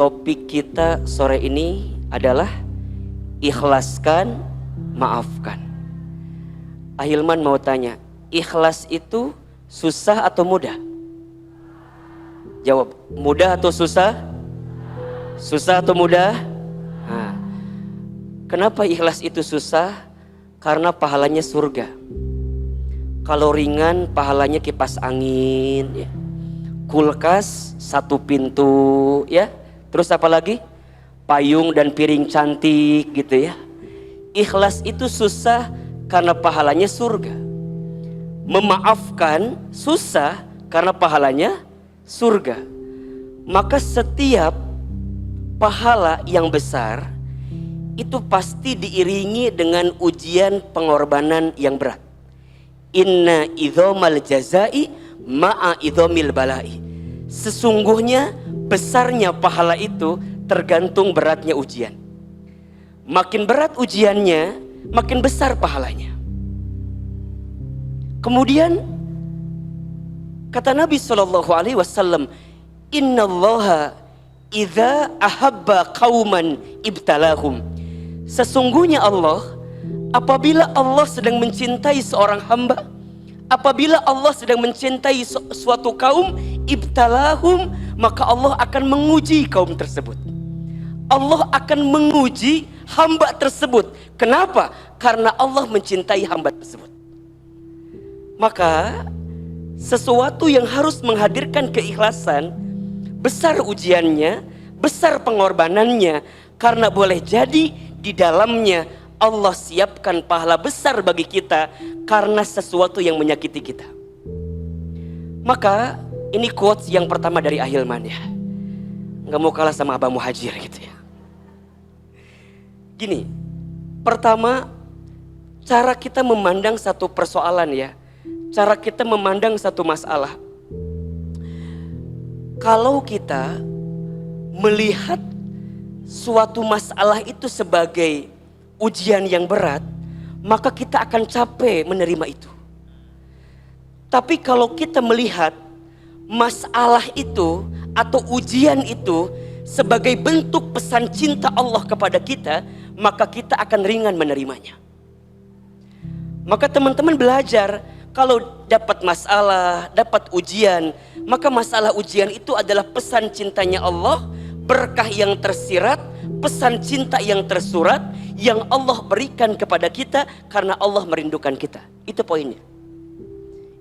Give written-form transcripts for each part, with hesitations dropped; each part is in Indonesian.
Topik kita sore ini adalah ikhlaskan, maafkan. Ahilman mau tanya, ikhlas itu susah atau mudah? Jawab, mudah atau susah? Susah atau mudah? Nah, kenapa ikhlas itu susah? Karena pahalanya surga. Kalau ringan pahalanya kipas angin ya. Kulkas satu pintu ya. Terus apa lagi? Payung dan piring cantik gitu ya. Ikhlas itu susah karena pahalanya surga. Memaafkan susah karena pahalanya surga. Maka setiap pahala yang besar itu pasti diiringi dengan ujian pengorbanan yang berat. Inna idhomal jazai ma'a idhomil balai. Sesungguhnya besarnya pahala itu tergantung beratnya ujian. Makin berat ujiannya, makin besar pahalanya. Kemudian kata Nabi SAW, Innallaha idza ahabba qauman ibtalahum. Sesungguhnya Allah, apabila Allah sedang mencintai seorang hamba, apabila Allah sedang mencintai suatu kaum, ibtalahum, maka Allah akan menguji kaum tersebut. Allah akan menguji hamba tersebut. Kenapa? Karena Allah mencintai hamba tersebut. Maka sesuatu yang harus menghadirkan keikhlasan, besar ujiannya, besar pengorbanannya, karena boleh jadi di dalamnya Allah siapkan pahala besar bagi kita karena sesuatu yang menyakiti kita. Maka ini quotes yang pertama dari Ahilman ya. Gak mau kalah sama Abah Muhajir gitu ya. Gini, pertama cara kita memandang satu persoalan ya. Cara kita memandang satu masalah. Kalau kita melihat suatu masalah itu sebagai ujian yang berat, maka kita akan capek menerima itu. Tapi kalau kita melihat masalah itu atau ujian itu sebagai bentuk pesan cinta Allah kepada kita, maka kita akan ringan menerimanya. Maka teman-teman belajar, kalau dapat masalah, dapat ujian, maka masalah ujian itu adalah pesan cintanya Allah, berkah yang tersirat, pesan cinta yang tersurat yang Allah berikan kepada kita karena Allah merindukan kita. Itu poinnya.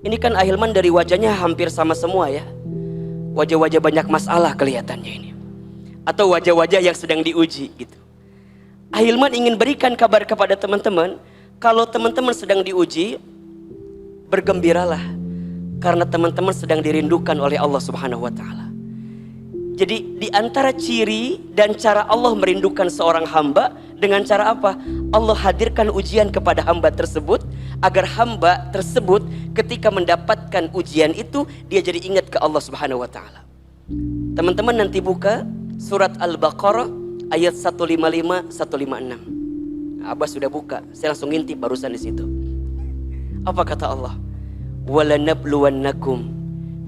Ini kan Ahilman dari wajahnya hampir sama semua ya. Wajah-wajah banyak masalah kelihatannya ini. Atau wajah-wajah yang sedang diuji gitu. Ahilman ingin berikan kabar kepada teman-teman, kalau teman-teman sedang diuji, bergembiralah karena teman-teman sedang dirindukan oleh Allah Subhanahu wa taala. Jadi di antara ciri dan cara Allah merindukan seorang hamba dengan cara apa? Allah hadirkan ujian kepada hamba tersebut agar hamba tersebut ketika mendapatkan ujian itu dia jadi ingat ke Allah Subhanahu wa taala. Teman-teman nanti buka surat Al-Baqarah ayat 155 156. Abah sudah buka, saya langsung ngintip barusan di situ. Apa kata Allah? Walanabluwannakum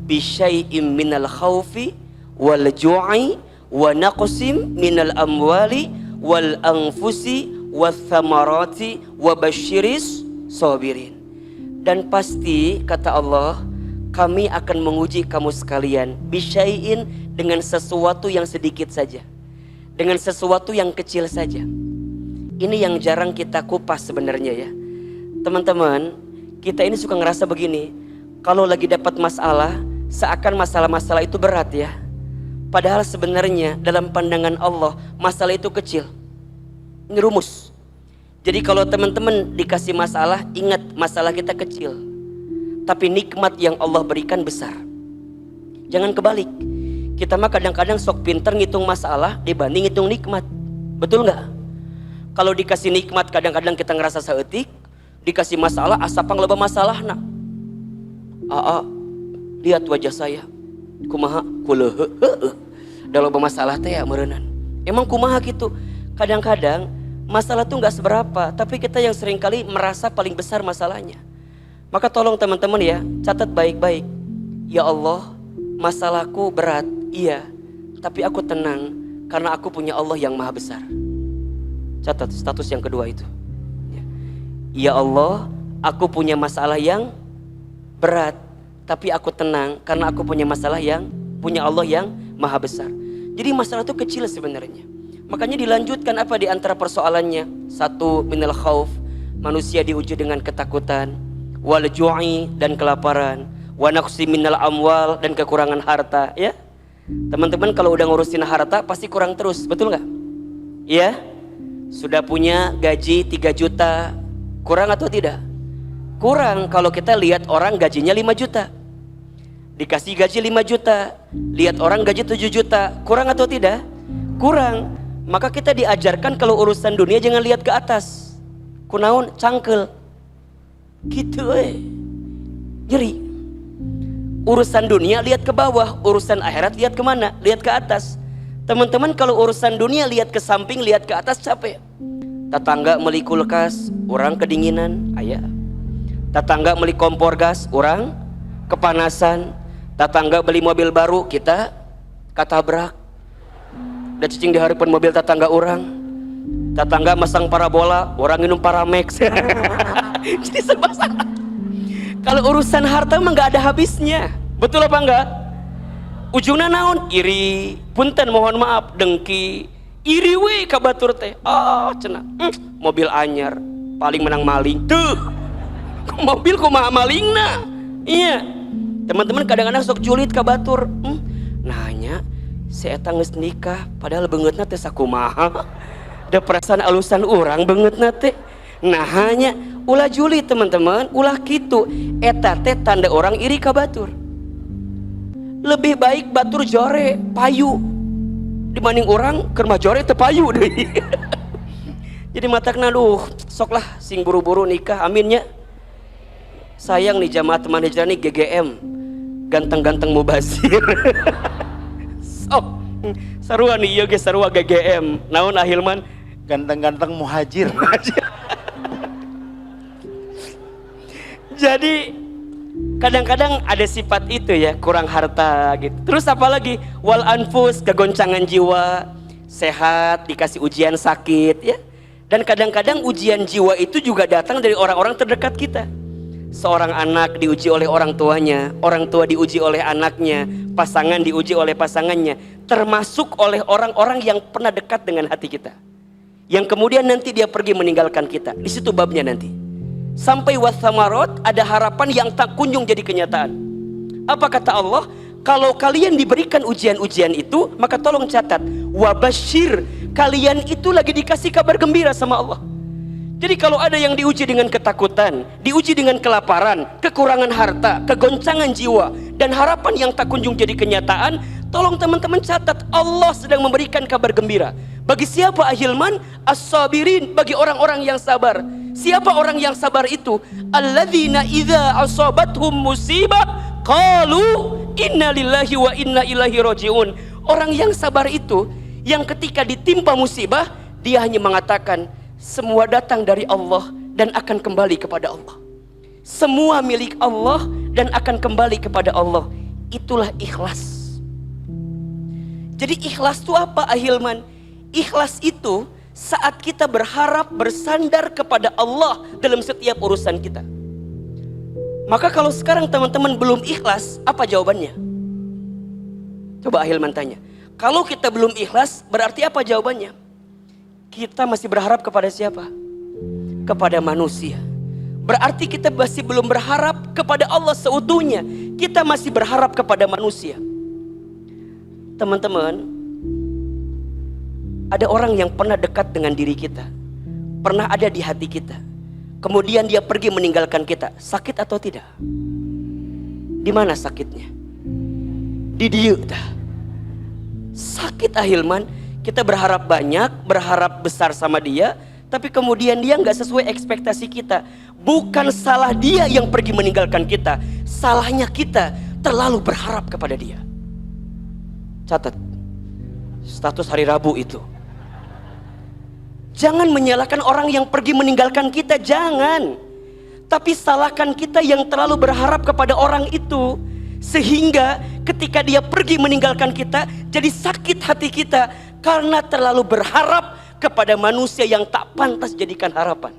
bisyai'im minal khawfi wal ju'i wa naqsim minal amwali wal anfusi wath thamarati wa basyiris sabirin. Dan pasti kata Allah, kami akan menguji kamu sekalian bisyai'in, dengan sesuatu yang sedikit saja, dengan sesuatu yang kecil saja. Ini yang jarang kita kupas sebenarnya ya. Teman-teman, kita ini suka ngerasa begini, kalau lagi dapat masalah, seakan masalah-masalah itu berat ya. Padahal sebenarnya dalam pandangan Allah, masalah itu kecil. Ini rumus. Jadi kalau teman-teman dikasih masalah, ingat masalah kita kecil. Tapi nikmat yang Allah berikan besar. Jangan kebalik. Kita mah kadang-kadang sok pinter ngitung masalah dibanding ngitung nikmat. Betul nggak? Kalau dikasih nikmat kadang-kadang kita ngerasa saeutik, dikasih masalah asapang loba masalah nak. Lihat wajah saya, kumaha kuleuh, da loba masalah teh ya meureunnan. Emang kumaha gitu? Kadang-kadang masalah tuh nggak seberapa, tapi kita yang seringkali merasa paling besar masalahnya. Maka tolong teman-teman ya, catat baik-baik. Ya Allah, masalahku berat, iya, tapi aku tenang karena aku punya Allah yang maha besar. Catat status yang kedua itu. Ya Allah, aku punya masalah yang berat, tapi aku tenang karena aku punya Allah yang maha besar. Jadi masalah itu kecil sebenarnya. Makanya dilanjutkan apa di antara persoalannya? Satu, minal khauf, manusia diuji dengan ketakutan, wal ju'i, dan kelaparan, wa naqsi minal amwal, dan kekurangan harta, ya. Teman-teman kalau udah ngurusin harta pasti kurang terus, betul nggak? Ya. Sudah punya gaji 3 juta, kurang atau tidak? Kurang kalau kita lihat orang gajinya 5 juta. Dikasih gaji 5 juta, lihat orang gaji 7 juta, kurang atau tidak? Kurang. Maka kita diajarkan kalau urusan dunia jangan lihat ke atas. Kunaon cangkel. Gitu Nyeri. Urusan dunia lihat ke bawah, urusan akhirat lihat kemana? Lihat ke atas. Teman-teman kalau urusan dunia lihat ke samping, lihat ke atas capek. Tetangga beli kulkas, orang kedinginan, ayah. Tetangga beli kompor gas, orang kepanasan. Tetangga beli mobil baru, kita katabrak. Dan cicing diharapkan mobil tetangga orang. Tetangga masang parabola, orang minum Paramex. Jadi serba salah. Kalau urusan harta mah nggak ada habisnya, betul apa enggak? Ujungnya naon? Iri, punten mohon maaf, dengki, iri we ka batur teh. Cenah, mobil anyar, paling menang maling. Tuh, mobil kumaha malingna? Iya, teman-teman kadang-kadang sok julit ka batur. Nanya, si eta geus nikah, padahal beungeutna teh sakumaha? Da perasaan alusan urang beungeutna teh. Nah hanya ulah juli teman-teman, ulah kitu. Eta teh tanda orang iri ka batur. Lebih baik batur jore payu dibanding orang keur mah jore teu payu deui. Jadi matakna duh, soklah sing buru-buru nikah aminnya. Sayang nih jamaah teman hijrah nih GGM, ganteng-ganteng mubazir. Sok sarua nih ieu ge sarua GGM. Naon Ahilman? Ganteng-ganteng muhajir. Jadi kadang-kadang ada sifat itu ya, kurang harta gitu. Terus apalagi wal anfus, kegoncangan jiwa, sehat dikasih ujian sakit ya. Dan kadang-kadang ujian jiwa itu juga datang dari orang-orang terdekat kita. Seorang anak diuji oleh orang tuanya, orang tua diuji oleh anaknya, pasangan diuji oleh pasangannya, termasuk oleh orang-orang yang pernah dekat dengan hati kita. Yang kemudian nanti dia pergi meninggalkan kita. Di situ babnya nanti. Sampai wasamarot, ada harapan yang tak kunjung jadi kenyataan. Apa kata Allah? Kalau kalian diberikan ujian-ujian itu, maka tolong catat, wabashir, kalian itu lagi dikasih kabar gembira sama Allah. Jadi kalau ada yang diuji dengan ketakutan, diuji dengan kelaparan, kekurangan harta, kegoncangan jiwa, dan harapan yang tak kunjung jadi kenyataan, tolong teman-teman catat, Allah sedang memberikan kabar gembira. Bagi siapa Ahilman? As-sabirin, bagi orang-orang yang sabar. Siapa orang yang sabar itu? Alladzina idza asabathum musibah qalu inna lillahi wa inna ilaihi rajiun. Orang yang sabar itu yang ketika ditimpa musibah dia hanya mengatakan semua datang dari Allah dan akan kembali kepada Allah. Semua milik Allah dan akan kembali kepada Allah. Itulah ikhlas. Jadi ikhlas itu apa Ahilman? Ikhlas itu saat kita berharap bersandar kepada Allah dalam setiap urusan kita. Maka kalau sekarang teman-teman belum ikhlas, apa jawabannya? Coba Ahilman tanya. Kalau kita belum ikhlas, berarti apa jawabannya? Kita masih berharap kepada siapa? Kepada manusia. Berarti kita masih belum berharap kepada Allah seutuhnya. Kita masih berharap kepada manusia. Teman-teman, ada orang yang pernah dekat dengan diri kita, pernah ada di hati kita, kemudian dia pergi meninggalkan kita. Sakit atau tidak? Di mana sakitnya? Di dia. Sakit Ahilman. Kita berharap banyak, berharap besar sama dia, tapi kemudian dia nggak sesuai ekspektasi kita. Bukan salah dia yang pergi meninggalkan kita, salahnya kita terlalu berharap kepada dia. Catat status hari Rabu itu. Jangan menyalahkan orang yang pergi meninggalkan kita, jangan. Tapi salahkan kita yang terlalu berharap kepada orang itu. Sehingga ketika dia pergi meninggalkan kita, jadi sakit hati kita. Karena terlalu berharap kepada manusia yang tak pantas jadikan harapan.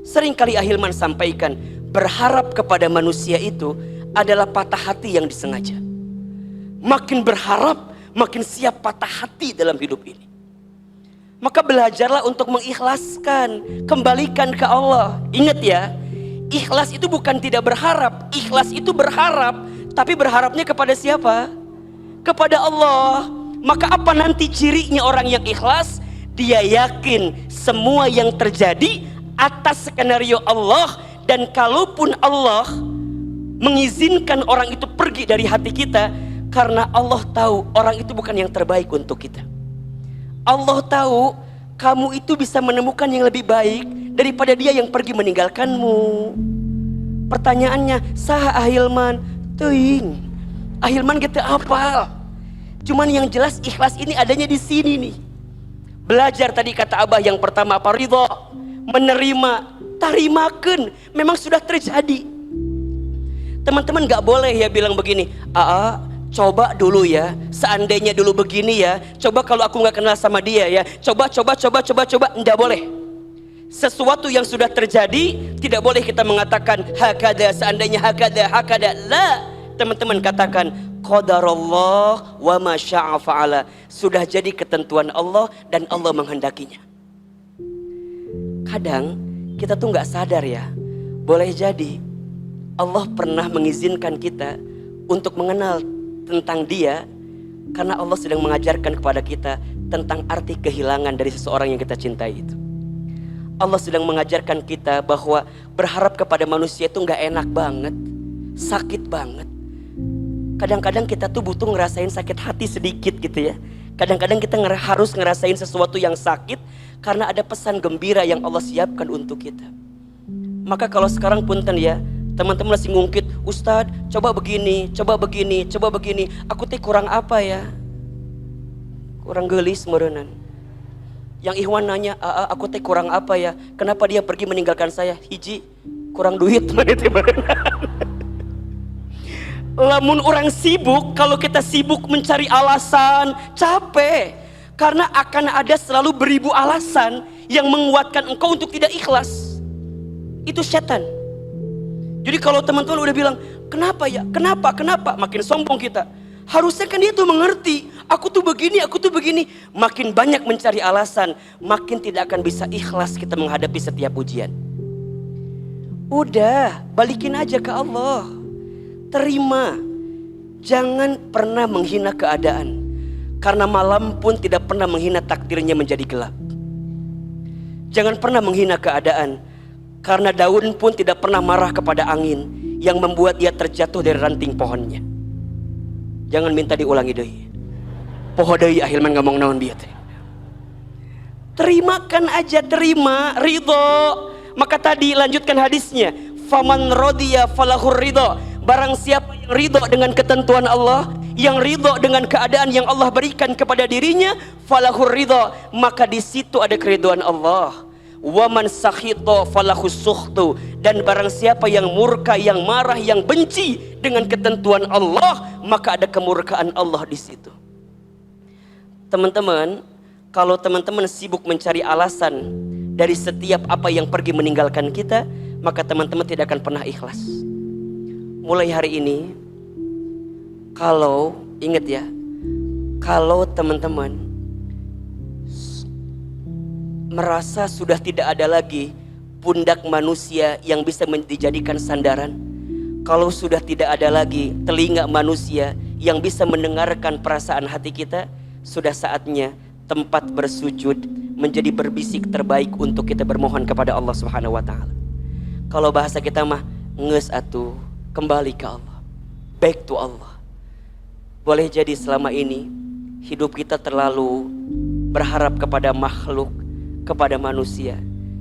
Seringkali Ahilman sampaikan, berharap kepada manusia itu adalah patah hati yang disengaja. Makin berharap, makin siap patah hati dalam hidup ini. Maka belajarlah untuk mengikhlaskan, kembalikan ke Allah. Ingat ya, ikhlas itu bukan tidak berharap. Ikhlas itu berharap, tapi berharapnya kepada siapa? Kepada Allah. Maka apa nanti cirinya orang yang ikhlas? Dia yakin semua yang terjadi atas skenario Allah. Dan kalaupun Allah mengizinkan orang itu pergi dari hati kita, karena Allah tahu orang itu bukan yang terbaik untuk kita. Allah tahu kamu itu bisa menemukan yang lebih baik daripada dia yang pergi meninggalkanmu. Pertanyaannya, saha Ahilman? Teuing. Ahilman kita apal. Cuman yang jelas ikhlas ini adanya di sini nih. Belajar tadi kata Abah yang pertama apa? Ridho, menerima, tarimakeun. Memang sudah terjadi. Teman-teman gak boleh ya bilang begini, coba dulu ya, seandainya dulu begini ya, coba kalau aku gak kenal sama dia ya, coba, enggak boleh. Sesuatu yang sudah terjadi, tidak boleh kita mengatakan hakada, seandainya hakada, la. Teman-teman katakan qadarullah wa ma syaa fa'ala. Sudah jadi ketentuan Allah dan Allah menghendakinya. Kadang kita tuh gak sadar ya, boleh jadi Allah pernah mengizinkan kita untuk mengenal tentang dia, karena Allah sedang mengajarkan kepada kita tentang arti kehilangan dari seseorang yang kita cintai itu. Allah sedang mengajarkan kita bahwa berharap kepada manusia itu gak enak banget, sakit banget. Kadang-kadang kita tuh butuh ngerasain sakit hati sedikit gitu ya. Kadang-kadang kita harus ngerasain sesuatu yang sakit karena ada pesan gembira yang Allah siapkan untuk kita. Maka kalau sekarang punten ya, teman-teman masih ngungkit, Ustadz coba begini, aku teh kurang apa ya? Kurang gelis merenan. Yang Ikhwan nanya, aku teh kurang apa ya? Kenapa dia pergi meninggalkan saya? Hiji, kurang duit. Lamun orang sibuk, kalau kita sibuk mencari alasan, capek. Karena akan ada selalu beribu alasan yang menguatkan engkau untuk tidak ikhlas. Itu setan. Jadi kalau teman-teman udah bilang, kenapa ya? Kenapa? Makin sombong kita. Harusnya kan dia tuh mengerti, aku tuh begini. Makin banyak mencari alasan, makin tidak akan bisa ikhlas kita menghadapi setiap ujian. Udah, balikin aja ke Allah. Terima. Jangan pernah menghina keadaan. Karena malam pun tidak pernah menghina takdirnya menjadi gelap. Jangan pernah menghina keadaan. Karena daun pun tidak pernah marah kepada angin yang membuat dia terjatuh dari ranting pohonnya. Jangan minta diulangi deui. Poho deui Ahilman ngomong naon bieu teh. Terimakan aja, terima, ridho. Maka tadi lanjutkan hadisnya, faman radiya falahur ridho. Barang siapa yang ridho dengan ketentuan Allah, yang ridho dengan keadaan yang Allah berikan kepada dirinya, falahur ridho, maka di situ ada keridhaan Allah. Waman sakhito falahus sukhtu, dan barang siapa yang murka, yang marah, yang benci dengan ketentuan Allah, maka ada kemurkaan Allah di situ. Teman-teman, kalau teman-teman sibuk mencari alasan dari setiap apa yang pergi meninggalkan kita, maka teman-teman tidak akan pernah ikhlas. Mulai hari ini, kalau ingat ya, kalau teman-teman merasa sudah tidak ada lagi pundak manusia yang bisa dijadikan sandaran, kalau sudah tidak ada lagi telinga manusia yang bisa mendengarkan perasaan hati kita, sudah saatnya tempat bersujud menjadi berbisik terbaik untuk kita bermohon kepada Allah Subhanahu wa taala. Kalau bahasa kita mah ngeus atuh, kembali ke Allah, back to Allah. Boleh jadi selama ini hidup kita terlalu berharap kepada makhluk, kepada manusia,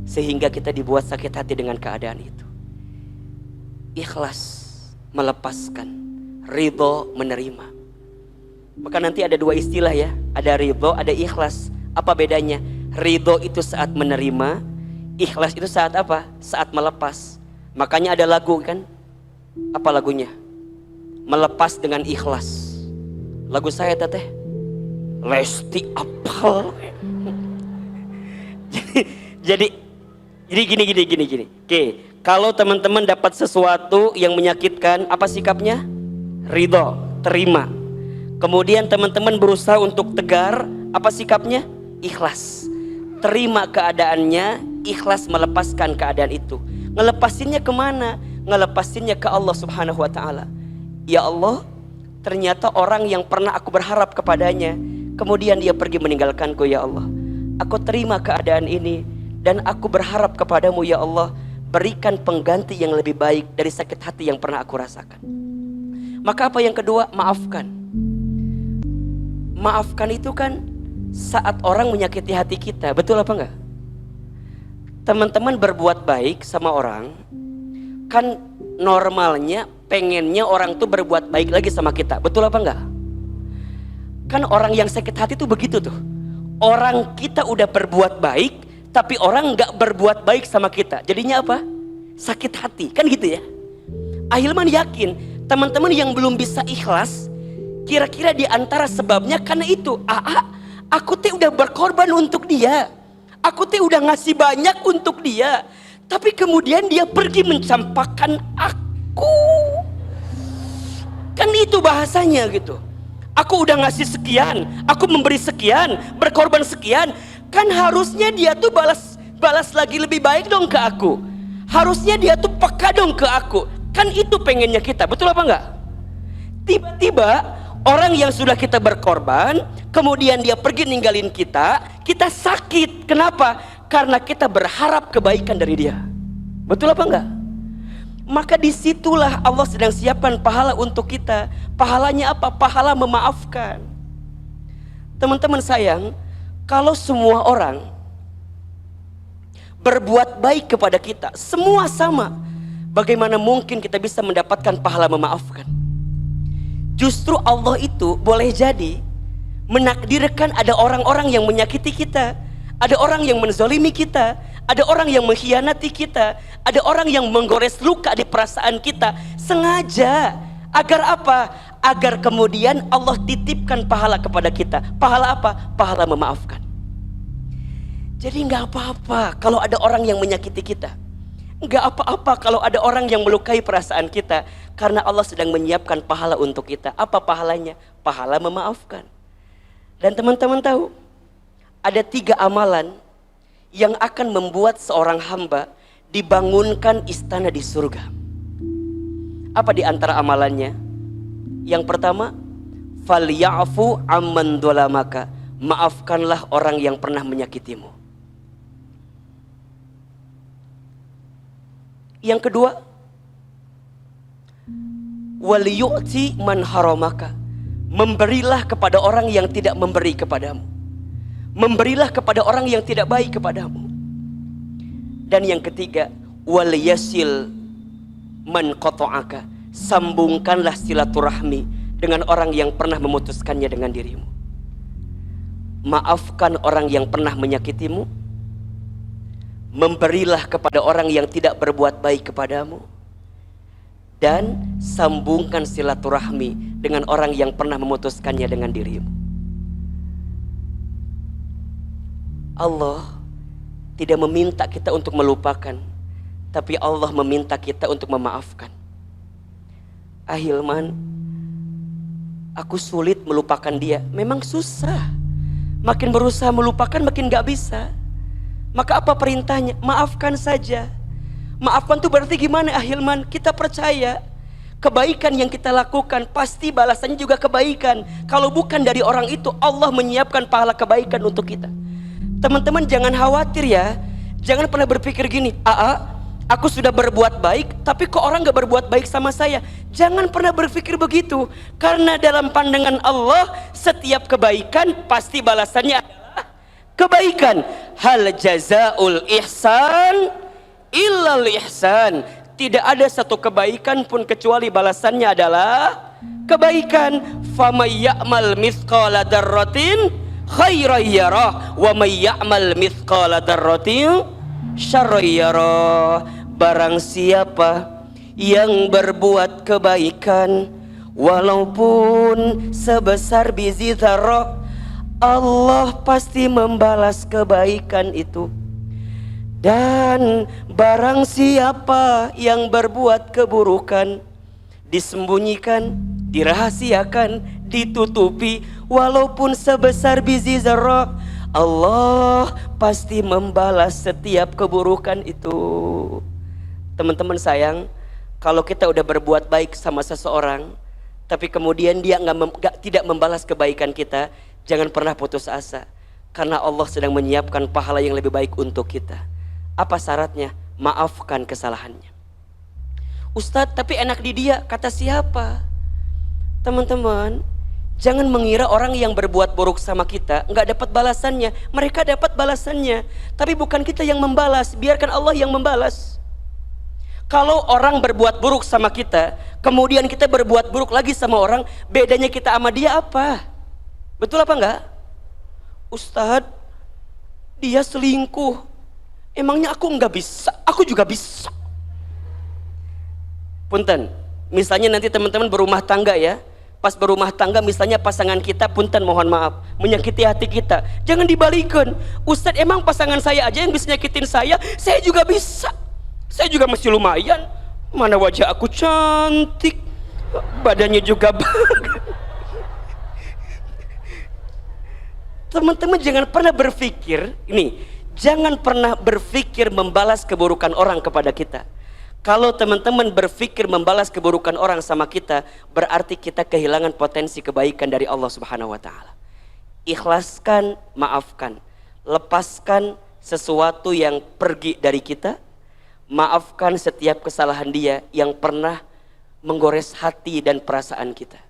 sehingga kita dibuat sakit hati dengan keadaan itu. Ikhlas, melepaskan, ridho, menerima. Maka nanti ada dua istilah ya, ada ridho, ada ikhlas. Apa bedanya? Ridho itu saat menerima, ikhlas itu saat apa? Saat melepas. Makanya ada lagu kan? Apa lagunya? Melepas dengan ikhlas. Lagu saya teteh, Lesti apal. Jadi gini. Oke, kalau teman-teman dapat sesuatu yang menyakitkan, apa sikapnya? Ridho, terima. Kemudian teman-teman berusaha untuk tegar, apa sikapnya? Ikhlas. Terima keadaannya, ikhlas melepaskan keadaan itu. Ngelepasinnya kemana? Ngelepasinnya ke Allah Subhanahu wa ta'ala. Ya Allah, ternyata orang yang pernah aku berharap kepadanya, kemudian dia pergi meninggalkanku ya Allah. Aku terima keadaan ini dan aku berharap kepadamu ya Allah, berikan pengganti yang lebih baik dari sakit hati yang pernah aku rasakan. Maka apa yang kedua? Maafkan. Maafkan itu kan saat orang menyakiti hati kita, betul apa enggak? Teman-teman berbuat baik sama orang, kan normalnya pengennya orang tuh berbuat baik lagi sama kita, betul apa enggak? Kan orang yang sakit hati tuh begitu tuh. Orang kita udah berbuat baik, tapi orang nggak berbuat baik sama kita, jadinya apa? Sakit hati, kan gitu ya. Ahilman yakin teman-teman yang belum bisa ikhlas, kira-kira di antara sebabnya karena itu. Aku teh udah berkorban untuk dia, aku teh udah ngasih banyak untuk dia, tapi kemudian dia pergi mencampakkan aku. Kan itu bahasanya gitu. Aku udah ngasih sekian, aku memberi sekian, berkorban sekian. Kan harusnya dia tuh balas lagi lebih baik dong ke aku. Harusnya dia tuh peka dong ke aku. Kan itu pengennya kita, betul apa enggak? Tiba-tiba orang yang sudah kita berkorban, kemudian dia pergi ninggalin kita, kita sakit. Kenapa? Karena kita berharap kebaikan dari dia. Betul apa enggak? Maka disitulah Allah sedang siapkan pahala untuk kita. Pahalanya apa? Pahala memaafkan. Teman-teman sayang, kalau semua orang berbuat baik kepada kita, semua sama, bagaimana mungkin kita bisa mendapatkan pahala memaafkan? Justru Allah itu boleh jadi menakdirkan ada orang-orang yang menyakiti kita, ada orang yang menzalimi kita, ada orang yang mengkhianati kita, ada orang yang menggores luka di perasaan kita, sengaja. Agar apa? Agar kemudian Allah titipkan pahala kepada kita. Pahala apa? Pahala memaafkan. Jadi nggak apa-apa kalau ada orang yang menyakiti kita. Nggak apa-apa kalau ada orang yang melukai perasaan kita, karena Allah sedang menyiapkan pahala untuk kita. Apa pahalanya? Pahala memaafkan. Dan teman-teman tahu, ada 3 amalan yang akan membuat seorang hamba dibangunkan istana di surga. Apa di antara amalannya? Yang pertama, falyafu amman dolamaka, maafkanlah orang yang pernah menyakitimu. Yang kedua, waliyu'ti man haramaka, memberilah kepada orang yang tidak memberi kepadamu. Memberilah kepada orang yang tidak baik kepadamu. Dan yang ketiga, waliyasil man qata'aka, sambungkanlah silaturahmi dengan orang yang pernah memutuskannya dengan dirimu. Maafkan orang yang pernah menyakitimu, memberilah kepada orang yang tidak berbuat baik kepadamu, dan sambungkan silaturahmi dengan orang yang pernah memutuskannya dengan dirimu. Allah tidak meminta kita untuk melupakan, tapi Allah meminta kita untuk memaafkan. Ahilman, aku sulit melupakan dia. Memang susah. Makin berusaha melupakan makin gak bisa. Maka apa perintahnya? Maafkan saja. Maafkan itu berarti gimana Ahilman? Kita percaya kebaikan yang kita lakukan pasti balasannya juga kebaikan. Kalau bukan dari orang itu, Allah menyiapkan pahala kebaikan untuk kita. Teman-teman jangan khawatir ya. Jangan pernah berpikir gini, aku sudah berbuat baik, tapi kok orang gak berbuat baik sama saya. Jangan pernah berpikir begitu. Karena dalam pandangan Allah, setiap kebaikan pasti balasannya adalah kebaikan. Hal jazaul ihsan illal ihsan. Tidak ada satu kebaikan pun kecuali balasannya adalah kebaikan. Famay ya'mal mithqala dzarratin khairan yarah wa may ya'mal mithqala dzarratin syarran yarah. Barang siapa yang berbuat kebaikan walaupun sebesar biji dzarrah, Allah pasti membalas kebaikan itu. Dan barang siapa yang berbuat keburukan, disembunyikan, dirahasiakan, ditutupi, walaupun sebesar biji zarah, Allah pasti membalas setiap keburukan itu. Teman-teman sayang, kalau kita udah berbuat baik sama seseorang, tapi kemudian dia tidak membalas kebaikan kita, jangan pernah putus asa, karena Allah sedang menyiapkan pahala yang lebih baik untuk kita. Apa syaratnya? Maafkan kesalahannya. Ustadz, tapi enak di dia, kata siapa? Teman-teman, jangan mengira orang yang berbuat buruk sama kita nggak dapat balasannya. Mereka dapat balasannya, tapi bukan kita yang membalas, biarkan Allah yang membalas. Kalau orang berbuat buruk sama kita, kemudian kita berbuat buruk lagi sama orang, bedanya kita sama dia apa? Betul apa enggak? Ustadz, dia selingkuh. Emangnya aku nggak bisa? Aku juga bisa. Punten, misalnya nanti teman-teman berumah tangga ya, pas berumah tangga misalnya pasangan kita, punten mohon maaf, menyakiti hati kita, jangan dibalikin. Ustadz, emang pasangan saya aja yang bisa nyakitin saya juga bisa. Saya juga masih lumayan, mana wajah aku cantik, badannya juga bagus. Teman-teman jangan pernah berpikir, jangan pernah berpikir membalas keburukan orang kepada kita. Kalau teman-teman berpikir membalas keburukan orang sama kita, berarti kita kehilangan potensi kebaikan dari Allah Subhanahu wa taala. Ikhlaskan, maafkan. Lepaskan sesuatu yang pergi dari kita. Maafkan setiap kesalahan dia yang pernah menggores hati dan perasaan kita.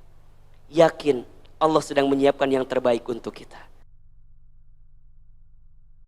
Yakin Allah sedang menyiapkan yang terbaik untuk kita.